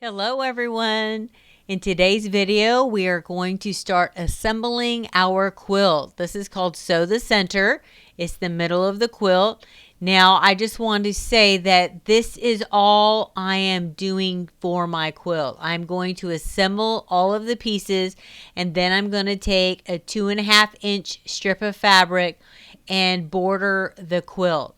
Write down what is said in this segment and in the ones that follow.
Hello everyone! In today's video we are going to start assembling our quilt. This is called Sew the Center. It's the middle of the quilt. Now I just want to say that this is all I am doing for my quilt. I'm going to assemble all of the pieces and then I'm going to take a 2.5-inch strip of fabric and border the quilt.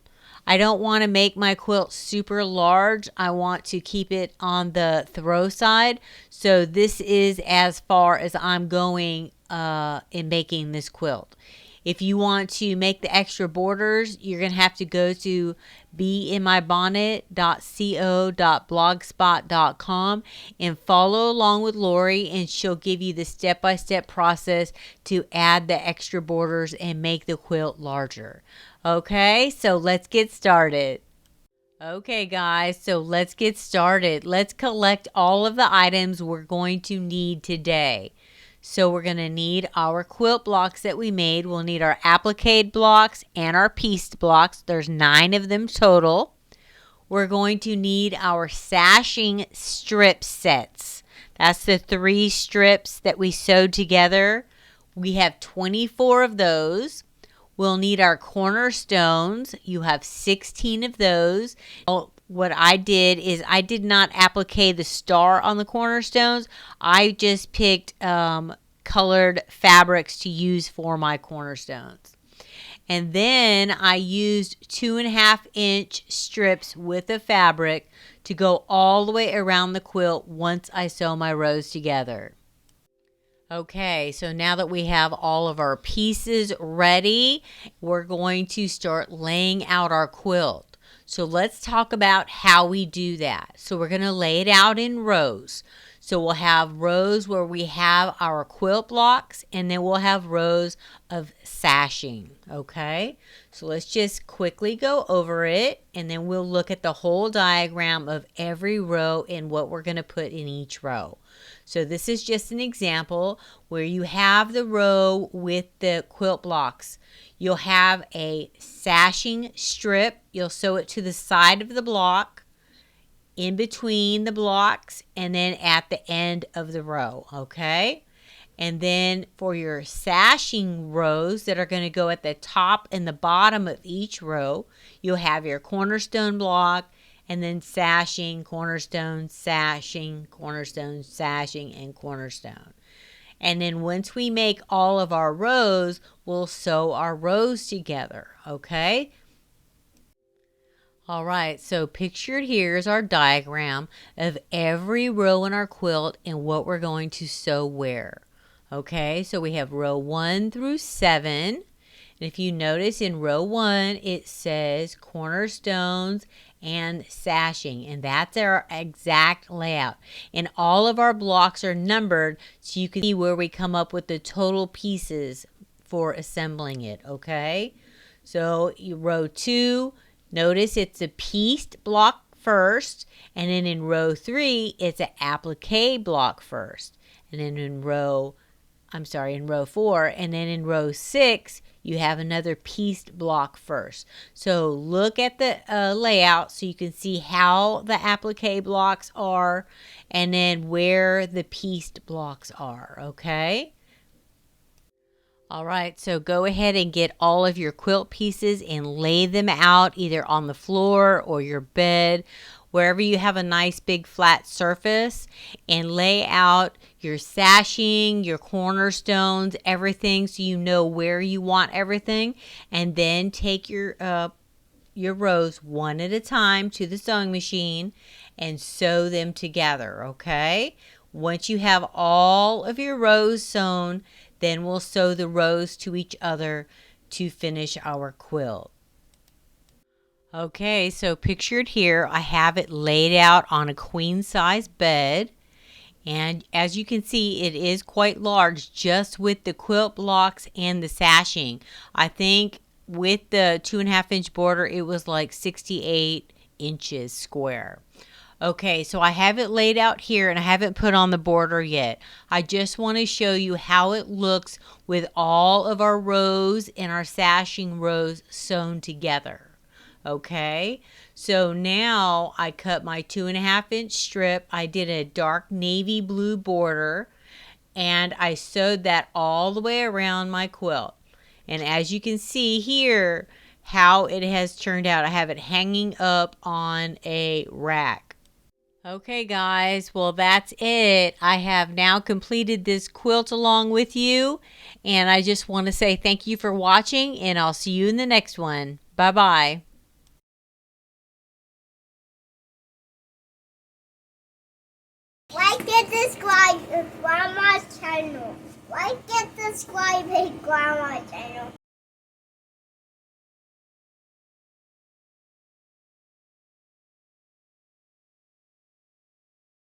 I don't want to make my quilt super large. I want to keep it on the throw side. So this is as far as I'm going in making this quilt. If you want to make the extra borders, you're going to have to go to beinmybonnet.co.blogspot.com and follow along with Lori, and she'll give you the step-by-step process to add the extra borders and make the quilt larger. Okay, so let's get started. Okay guys, so let's get started. Let's collect all of the items we're going to need today. So we're going to need our quilt blocks that we made. We'll need our applique blocks and our pieced blocks. There's 9 of them total. We're going to need our sashing strip sets. That's the 3 strips that we sewed together. We have 24 of those. We'll need our cornerstones. You have 16 of those. What I did is I did not applique the star on the cornerstones. I just picked colored fabrics to use for my cornerstones. And then I used 2.5-inch strips with the fabric to go all the way around the quilt once I sew my rows together. Okay, so now that we have all of our pieces ready, we're going to start laying out our quilt. So let's talk about how we do that. So we're going to lay it out in rows. So we'll have rows where we have our quilt blocks, and then we'll have rows of sashing, okay? So let's just quickly go over it, and then we'll look at the whole diagram of every row and what we're going to put in each row. So this is just an example where you have the row with the quilt blocks. You'll have a sashing strip. You'll sew it to the side of the block, in between the blocks, and then at the end of the row, okay? And then for your sashing rows that are going to go at the top and the bottom of each row, you'll have your cornerstone block, and then sashing, cornerstone, sashing, cornerstone, sashing, and cornerstone. And then once we make all of our rows, we'll sew our rows together, okay? All right, so pictured here is our diagram of every row in our quilt and what we're going to sew where. Okay, so we have row 1 through 7. And if you notice in row 1, it says cornerstones and sashing, and that's our exact layout. And all of our blocks are numbered so you can see where we come up with the total pieces for assembling it, okay? So row 2, notice it's a pieced block first, and then in row 3, it's an applique block first. And then in row 4, and then in row 6, you have another pieced block first. So look at the layout so you can see how the applique blocks are and then where the pieced blocks are, okay? All right, so go ahead and get all of your quilt pieces and lay them out either on the floor or your bed, wherever you have a nice big flat surface, and lay out your sashing, your cornerstones, everything so you know where you want everything. And then take your rows one at a time to the sewing machine and sew them together, okay? Once you have all of your rows sewn, then we'll sew the rows to each other to finish our quilt. Okay, so pictured here, I have it laid out on a queen size bed. And as you can see, it is quite large just with the quilt blocks and the sashing. I think with the 2.5-inch border, it was like 68 inches square. Okay, so I have it laid out here and I haven't put on the border yet. I just want to show you how it looks with all of our rows and our sashing rows sewn together. Okay, so now I cut my 2.5 inch strip. I did a dark navy blue border, and I sewed that all the way around my quilt. And as you can see here, how it has turned out. I have it hanging up on a rack. Okay, guys, well, that's it. I have now completed this quilt along with you, and I just want to say thank you for watching, and I'll see you in the next one. Bye-bye. Like and subscribe to Grandma's channel. Like and subscribe to Grandma's channel.